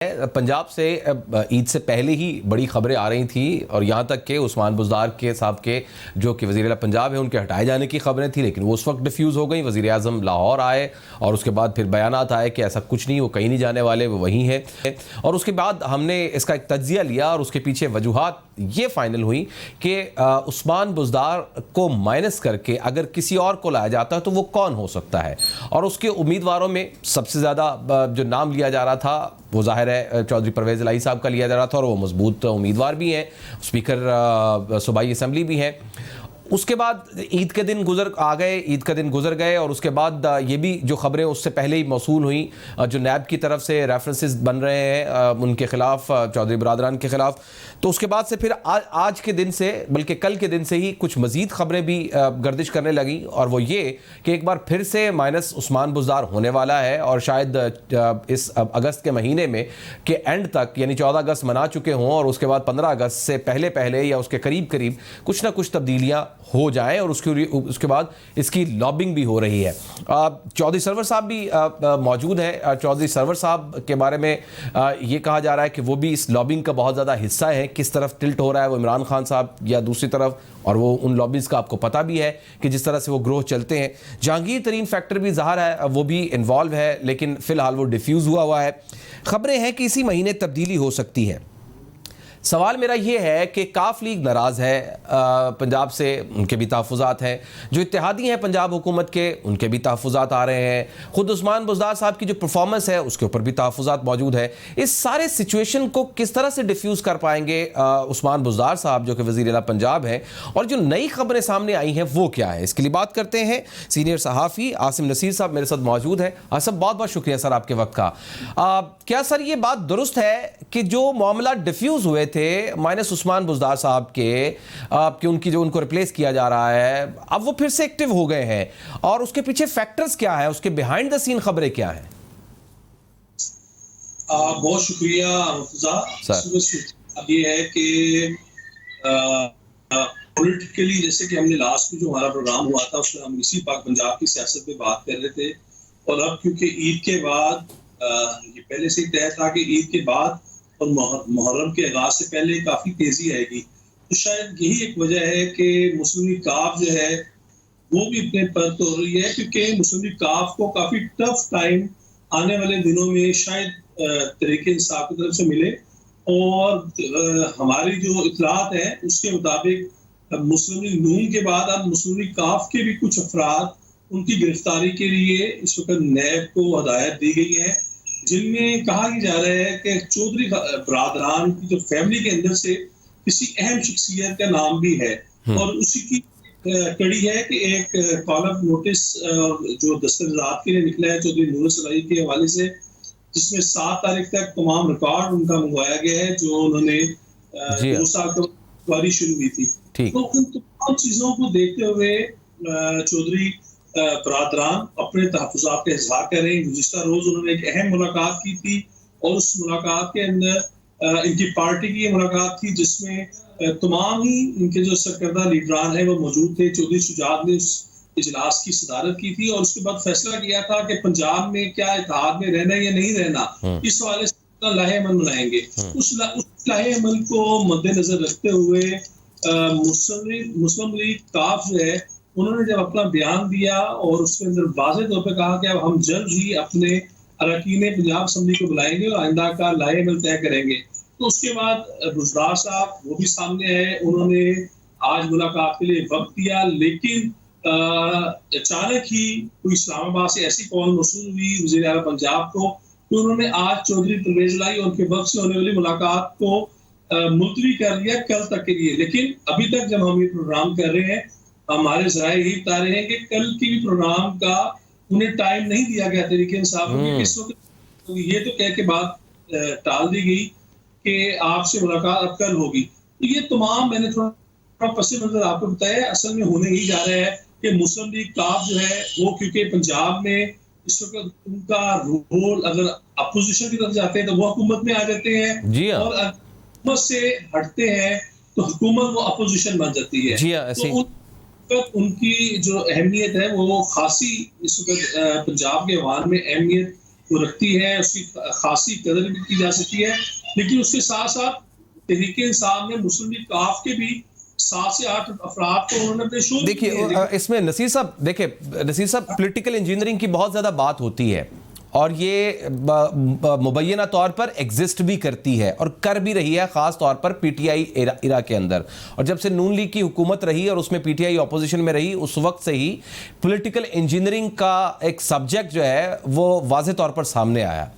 पंजाब से ईद से पहले ही बड़ी खबरें आ रही थी और यहाँ तक कि उस्मान बुज़दार के साहब के जो कि वज़ीर-ए-आला पंजाब है उनके हटाए जाने की खबरें थी, लेकिन वो उस वक्त डिफ्यूज़ हो गई। वज़ीर आज़म लाहौर आए और उसके बाद फिर बयानात आए कि ऐसा कुछ नहीं, वो कहीं नहीं जाने वाले, वो वहीं हैं। और उसके बाद हमने इसका एक तज्ज़िया लिया और उसके पीछे वजूहात ये फ़ाइनल हुई कि उस्मान बुज़दार को माइनस करके अगर किसी और को लाया जाता है तो वो कौन हो सकता है। और उसके उम्मीदवारों में सबसे ज़्यादा जो नाम लिया जा रहा था वो ज़ाहिर है चौधरी परवेज़ इलाही साहब का लिया जा रहा था और वो मजबूत उम्मीदवार भी हैं, स्पीकर सूबाई असम्बली भी हैं। उसके बाद ईद के दिन गुजर गए और उसके बाद ये भी जो खबरें उससे पहले ही मौसूल हुई, जो नैब की तरफ से रेफरेंसेस बन रहे हैं उनके ख़िलाफ़, चौधरी बरादरान के ख़िलाफ़, तो उसके बाद से फिर आज के दिन से, बल्कि कल के दिन से ही कुछ मज़ीद खबरें भी गर्दिश करने लगी और वो ये कि एक बार फिर से माइनस उस्मान बुज़दार होने वाला है और शायद इस अगस्त के महीने में के एंड तक, यानी 14 अगस्त मना चुके हों और उसके बाद 15 अगस्त से पहले या उसके करीब कुछ ना कुछ तब्दीलियाँ हो जाए और उसके बाद इसकी लॉबिंग भी हो रही है। चौधरी सरवर साहब भी मौजूद हैं। चौधरी सरवर साहब के बारे में ये कहा जा रहा है कि वो भी इस लॉबिंग का बहुत ज़्यादा हिस्सा है। किस तरफ टिल्ट हो रहा है, वो इमरान खान साहब या दूसरी तरफ, और वो उन लॉबीज़ का आपको पता भी है कि जिस तरह से वो ग्रोह चलते हैं। जहांगीर तरीन फैक्टर भी ज़ाहिर है वो भी इन्वॉल्व है, लेकिन फ़िलहाल वो डिफ्यूज़ हुआ है। ख़बरें हैं कि इसी महीने तब्दीली हो सकती है। सवाल मेरा ये है कि काफ लीग नाराज़ है पंजाब से, उनके भी तहफ़्फ़ुज़ात हैं। जो इत्तेहादी हैं पंजाब हुकूमत के, उनके भी तहफ़्फ़ुज़ात आ रहे हैं। ख़ुद उस्मान बुज़दार साहब की जो परफॉर्मेंस है उसके ऊपर भी तहफ़्फ़ुज़ात मौजूद है। इस सारे सिचुएशन को किस तरह से डिफ्यूज़ कर पाएंगे उस्मान बुज़दार साहब जो कि वज़ीर-ए-आला पंजाब हैं, और जो नई खबरें सामने आई हैं वो क्या है, इसके लिए बात करते हैं। सीनियर सहाफ़ी आसिम नसीर साहब मेरे साथ मौजूद हैं। सब बहुत बहुत शुक्रिया सर आपके वक्त का। क्या सर ये बात दुरुस्त है कि जो मामला डिफ्यूज़ हुए थे माइनस उस्मान बुज़दार साहब के उनकी जो उनको रिप्लेस किया जा रहा है, अब वो फिर से एक्टिव हो गए हैं, और उसके पीछे फैक्टर्स क्या है, उसके बिहाइंड द सीन खबरें क्या हैं? बहुत शुक्रिया अब ये है कि पॉलिटिकली, जैसे कि हमने लास्ट में जो हमारा प्रोग्राम हुआ था उसमें हम इसी पाक पंजाब की सियासत पे बात कर रहे थे, और अब क्योंकि ईद के बाद ये पहले से ही तय था कि ईद के बाद और मुहर्रम के आगाज से पहले काफी तेजी आएगी, तो शायद यही एक वजह है कि मुस्लिम लीग काफ जो है वो भी अपने पर तो हो रही है, क्योंकि मुस्लिम लीग काफ को काफी टफ टाइम आने वाले दिनों में शायद तहरीक इंसाफ की तरफ से मिले। और हमारी जो इतलात है उसके मुताबिक मुस्लिम लीग नून के बाद अब मुस्लिम लीग काफ के भी कुछ अफराद उनकी गिरफ्तारी के लिए इस वक्त नैब को हदायत दी गई है, जिनमें कहा जा रहा है कि चौधरी बरादरान की जो फैमिली के अंदर से किसी अहम शख्सियत का नाम भी है, और उसी की कड़ी है कि एक कॉल ऑफ नोटिस जो दस्तखत के लिए निकला है चौधरी नूर सलाई के हवाले से, जिसमें 7 तारीख तक तमाम रिकॉर्ड उनका मंगवाया गया है जो उन्होंने 2 साल की शुरू की थी। तो उन तमाम चीजों को देखते हुए चौधरी बरादरान अपने तहफ़्फ़ुज़ात का इज़हार करें। गुज़िश्ता रोज उन्होंने एक अहम मुलाकात की थी, और उस मुलाकात के अंदर इनकी पार्टी की मुलाकात थी जिसमें तमाम ही इनके जो सरकर्दा लीडरान हैं वो मौजूद थे। चौधरी शुजात ने उस इजलास की सदारत की थी और उसके बाद फैसला किया था कि पंजाब में क्या इत्तेहाद में रहना या नहीं रहना, इस हवाले से लाहे अमल बनाएंगे। उस लाहे अमल को मद्देनजर रखते हुए मुस्लिम लीग काफ जो है उन्होंने जब अपना बयान दिया और उसके अंदर वाज़ेह तौर पर कहा कि अब हम जल्द ही अपने अरकान पंजाब असम्बली को बुलाएंगे और आइंदा का लाएमल तय करेंगे, तो उसके बाद बुज़दार साहब वो भी सामने आए। उन्होंने आज मुलाकात के लिए वक्त दिया, लेकिन अचानक ही कोई इस्लामाबाद से ऐसी कॉल मौसूल हुई वज़ीर-ए-आला पंजाब को कि उन्होंने आज चौधरी परवेज़ इलाही और उनके वक्त से होने वाली मुलाकात को मुलतवी कर दिया कल तक के लिए। लेकिन अभी तक जब हम ये प्रोग्राम कर रहे हैं, हमारे ज़राए यही बता रहे हैं कि कल की भी प्रोग्राम का उन्हें टाइम नहीं दिया गया तहरीक इंसाफ को, इस वक्त ये तो कह के बात टाल दी गई कि आपसे मुलाकात अब कल होगी। तो ये तमाम मैंने थोड़ा पस मंजर आपको बताया, असल में होने ही जा रहा है कि मुस्लिम लीग काफ जो है वो, क्योंकि पंजाब में इस वक्त उनका रोल, अगर अपोजिशन की तरफ जाते हैं तो वो हुकूमत में आ जाते हैं, और हुकूमत से हटते हैं तो हुकूमत वो अपोजिशन बन जाती है। तो उनकी जो अहमियत है वो खासी इस वक्त पंजाब के अवाम में अहमियत वो रखती है, उसकी खासी कदर भी की जा सकती है, लेकिन उसके साथ साथ तहरीक इंसाफ ने मुस्लिम लीग काफ के भी 7 से 8 अफराद को उन्होंने अपने शो देखिए इसमें नसीर साहब, देखिए नसीर साहब, पॉलिटिकल इंजीनियरिंग की बहुत ज़्यादा बात होती है और ये मुबैना तौर पर एग्जिस्ट भी करती है और कर भी रही है, ख़ास तौर पर पीटीआई इरा के अंदर। और जब से नून लीग की हुकूमत रही और उसमें पीटीआई ऑपोजिशन में रही, उस वक्त से ही पॉलिटिकल इंजीनियरिंग का एक सब्जेक्ट जो है वो वाज़े तौर पर सामने आया।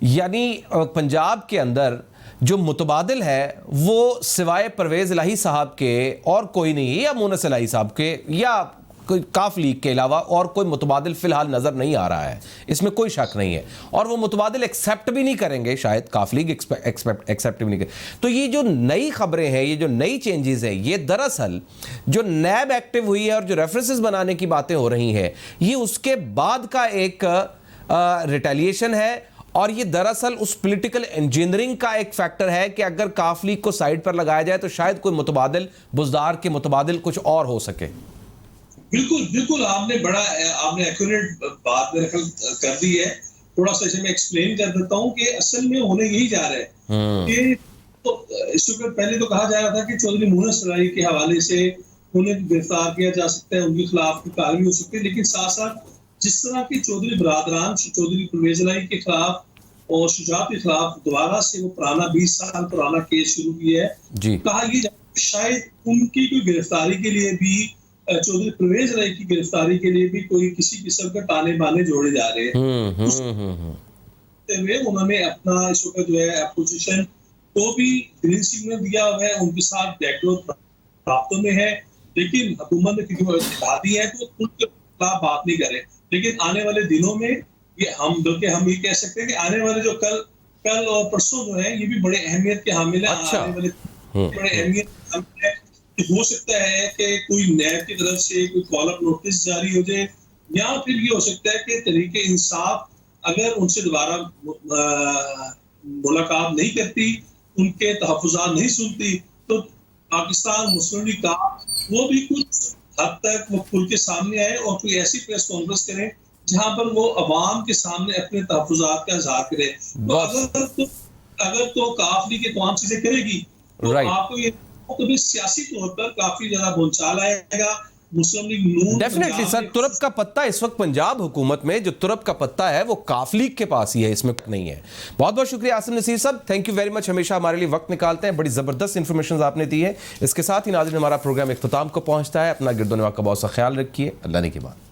यानी पंजाब के अंदर जो मुतबादिल है वो सिवाय परवेज़ इलाही साहब के और कोई नहीं है, या मुनस इलाही साहब के या कोई काफ लीग के अलावा और कोई मुतबादिल फिलहाल नज़र नहीं आ रहा है, इसमें कोई शक नहीं है। और वो मुतबादिल एक्सेप्ट भी नहीं करेंगे, शायद काफ लीग एक्सेप्ट भी नहीं करें। तो ये जो नई खबरें हैं, ये जो नई चेंजेस हैं, ये दरअसल जो नैब एक्टिव हुई है और जो रेफरेंसेस बनाने की बातें हो रही हैं, ये उसके बाद का एक रिटेलिएशन है। और ये दरअसल उस पॉलिटिकल इंजीनियरिंग का एक फैक्टर है कि अगर काफ लीग को साइड पर लगाया जाए तो शायद कोई मुतबादिल बुज़दार के मुतबादिल कुछ और हो सके। बिल्कुल बिल्कुल, आपने एक्यूरेट बात कर दी है। थोड़ा सा इसे मैं एक्सप्लेन कर देता हूँ कि असल में होने यही जा रहा है कि तो इससे पहले तो कहा जा रहा था कि चौधरी मुनस इलाही के हवाले से उन्हें गिरफ्तार किया जा सकता है, उनके खिलाफ की कार्रवाई हो सकती है, लेकिन साथ साथ जिस तरह की चौधरी बरादरान चौधरी परवेज़ इलाही के खिलाफ और शुजात के खिलाफ दोबारा से वो पुराना 20 साल पुराना केस शुरू किया है, कहा यह शायद उनकी कोई गिरफ्तारी के लिए भी, चौधरी परवेज़ इलाही की गिरफ्तारी के लिए भी कोई किसी किस्म के ताने बाने जोड़े जा रहे हैं। उन्होंने अपना इस वक्त जो है अपोजिशन को भी ग्रीन सिग्नल दिया हुआ है, उनके साथ बैकडोर राब्तों में है, लेकिन हुकूमत ने दिखा दी है तो उनके खिलाफ बात नहीं करें। लेकिन आने वाले दिनों में ये हम ये कह सकते हैं कि आने वाले जो कल और परसों जो है ये भी बड़े अहमियत के हामिल है। आने वाले बड़े अहमियत के हामिल है। हो सकता है कि कोई नैब की तरफ से कोई कॉल अप नोटिस जारी हो जाए, या फिर ये हो सकता है कि तहरीक इंसाफ अगर उनसे दोबारा मुलाकात नहीं करती, उनके तहफ़्फ़ुज़ात नहीं सुनती, तो पाकिस्तान मुस्लिम लीग का वो भी कुछ हद तक वो खुल के सामने आए और कोई ऐसी प्रेस कॉन्फ्रेंस करें जहां पर वो अवाम के सामने अपने तहफ़्फ़ुज़ात का इज़हार करे। तो अगर तो काफ लीग ये तमाम चीजें करेगी तो आपको ये तो भी सियासी तौर पर काफी ज्यादा बोलचाल आएगा। मुस्लिम लीग नून डेफिनेटली सर, तुरप का पत्ता इस वक्त पंजाब हुकूमत में जो तुरप का पत्ता है वो काफ लीग के पास ही है, इसमें नहीं है। बहुत बहुत शुक्रिया आसिम नसीर साहब, थैंक यू वेरी मच, हमेशा हमारे लिए वक्त निकालते हैं, बड़ी ज़बरदस्त इंफॉर्मेशन आपने दी है। इसके साथ ही नाज़रीन हमारा प्रोग्राम इख्तिताम को पहुंचता है। अपना गिरदोनवा का बहुत सा ख्याल रखिए, अल्लाह ने की बात।